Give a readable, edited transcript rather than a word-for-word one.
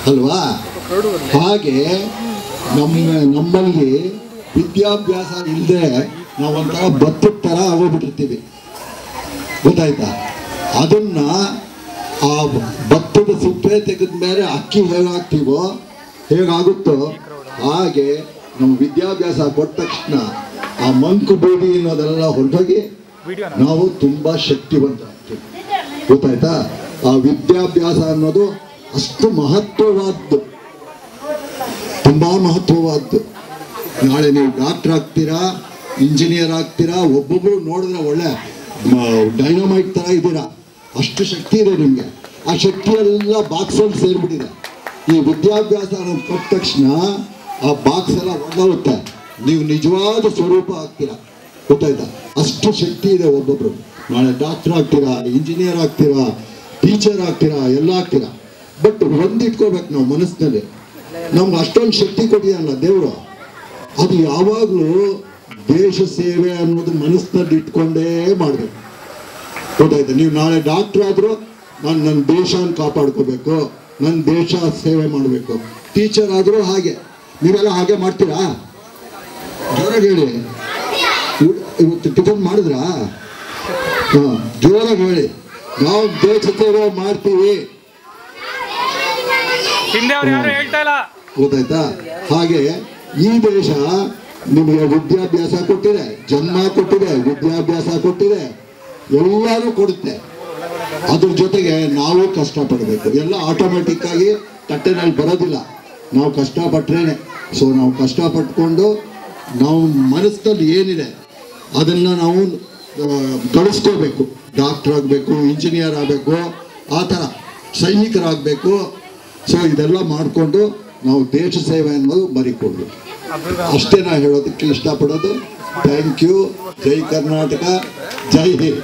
ಅಲ್ವಾ? ಹಾಗೆ ನಮ್ಮಲ್ಲಿ ವಿದ್ಯಾಭ್ಯಾಸ ಇಲ್ಲದೆ ನಾವೊಂಥರ ಭತ್ತದ ಥರ ಆಗೋಗ್ಬಿಟ್ಟಿರ್ತೀವಿ, ಗೊತ್ತಾಯ್ತಾ? ಅದನ್ನ ಆ ಭತ್ತದ ಸಿಪ್ಪೆ ತೆಗೆದ ಮೇಲೆ ಅಕ್ಕಿ ಹೇಗಾಗ್ತೀವೋ ಹೇಗಾಗುತ್ತೋ ಹಾಗೆ ನಮ್ಮ ವಿದ್ಯಾಭ್ಯಾಸ ಕೊಟ್ಟ ತಕ್ಷಣ ಆ ಮಂಕು ಬೂದಿ ಅನ್ನೋದೆಲ್ಲ ಹೊರಟೋಗಿ ನಾವು ತುಂಬ ಶಕ್ತಿವಂತರಾಗ್ತೀವಿ, ಗೊತ್ತಾಯ್ತಾ? ಆ ವಿದ್ಯಾಭ್ಯಾಸ ಅನ್ನೋದು ಅಷ್ಟು ಮಹತ್ವವಾದ್ದು, ತುಂಬ ಮಹತ್ವವಾದ್ದು. ನಾಳೆ ನೀವು ಡಾಕ್ಟರ್ ಆಗ್ತೀರಾ, ಇಂಜಿನಿಯರ್ ಆಗ್ತೀರಾ, ಒಬ್ಬೊಬ್ಬರು ನೋಡಿದ್ರೆ ಒಳ್ಳೆ ಡೈನಮೈಟ್ ಥರ ಇದ್ದೀರಾ, ಅಷ್ಟು ಶಕ್ತಿ ಇದೆ ನಿಮಗೆ. ಆ ಶಕ್ತಿಯೆಲ್ಲ ಬಾಕ್ಸಲ್ಲಿ ಸೇರಿಬಿಟ್ಟಿದೆ. ಈ ವಿದ್ಯಾಭ್ಯಾಸ ಕೊಟ್ಟ ತಕ್ಷಣ ಆ ಬಾಕ್ಸ್ ಎಲ್ಲ ಒಳ್ಳೆರುತ್ತೆ, ನೀವು ನಿಜವಾದ ಸ್ವರೂಪ ಆಗ್ತೀರಾ, ಗೊತ್ತಾಯ್ತಾ? ಅಷ್ಟು ಶಕ್ತಿ ಇದೆ ಒಬ್ಬೊಬ್ರು. ನಾಳೆ ಡಾಕ್ಟರ್ ಆಗ್ತೀರಾ, ಇಂಜಿನಿಯರ್ ಆಗ್ತೀರಾ, ಟೀಚರ್ ಆಗ್ತೀರಾ, ಎಲ್ಲ ಆಗ್ತೀರಾ. ಬಟ್ ಒಂದಿಟ್ಕೋಬೇಕು ನಾವು ಮನಸ್ಸಿನಲ್ಲಿ, ನಮ್ಗೆ ಅಷ್ಟೊಂದು ಶಕ್ತಿ ಕೊಟ್ಟಿದಲ್ಲ ದೇವರು, ಅದು ಯಾವಾಗಲೂ ದೇಶ ಸೇವೆ ಅನ್ನೋದು ಮನಸ್ಸಿನಲ್ಲಿ ಇಟ್ಕೊಂಡೇ ಮಾಡಬೇಕು, ಗೊತ್ತಾಯ್ತು? ನೀವು ನಾಳೆ ಡಾಕ್ಟರ್ ಆದರೂ ನಾನು ನನ್ನ ದೇಶನ ಕಾಪಾಡ್ಕೋಬೇಕು, ನನ್ನ ದೇಶ ಸೇವೆ ಮಾಡಬೇಕು. ಟೀಚರ್ ಆದರೂ ಹಾಗೆ. ನೀವೆಲ್ಲ ಹಾಗೆ ಮಾಡ್ತೀರಾ? ಜೋರಾಗಿ ಹೇಳಿ. ಇವತ್ತು ಟಿಫನ್ ಮಾಡಿದ್ರಾ? ಹಾಂ, ಜೋರಾಗಿ ಹೇಳಿ. ನಾವು ದೇಶ ಸೇವೆ ಮಾಡ್ತೀವಿ, ಗೊತ್ತಾಯ್ತಾ? ಹಾಗೆ ಈ ದೇಶ ನಿಮಗೆ ವಿದ್ಯಾಭ್ಯಾಸ ಕೊಟ್ಟಿದೆ, ಜನ್ಮ ಕೊಟ್ಟಿದೆ, ವಿದ್ಯಾಭ್ಯಾಸ ಕೊಟ್ಟಿದೆ, ಎಲ್ಲರೂ ಕೊಡುತ್ತೆ. ಅದ್ರ ಜೊತೆಗೆ ನಾವು ಕಷ್ಟಪಡಬೇಕು. ಎಲ್ಲ ಆಟೋಮೆಟಿಕ್ ಆಗಿ ತಟ್ಟೆನಲ್ಲಿ ಬರೋದಿಲ್ಲ, ನಾವು ಕಷ್ಟಪಟ್ರೇನೆ. ಸೊ ನಾವು ಕಷ್ಟಪಟ್ಕೊಂಡು ನಾವು ಮನಸ್ಸಲ್ಲಿ ಏನಿದೆ ಅದನ್ನು ನಾವು ಗಳಿಸ್ಕೋಬೇಕು. ಡಾಕ್ಟರ್ ಆಗಬೇಕು, ಇಂಜಿನಿಯರ್ ಆಗಬೇಕು, ಆ ಥರ ಸೈನಿಕರಾಗಬೇಕು. ಸೊ ಇದೆಲ್ಲ ಮಾಡಿಕೊಂಡು ನಾವು ದೇಶ ಸೇವೆ ಅನ್ನೋದು ಮರಿಕೊಡ್ಬೇಕು. ಅಷ್ಟೇ ನಾ ಹೇಳೋದಕ್ಕೆ ಇಷ್ಟಪಡೋದು. Thank you. ಜೈ ಕರ್ನಾಟಕ, ಜೈ ಹಿಂದ್.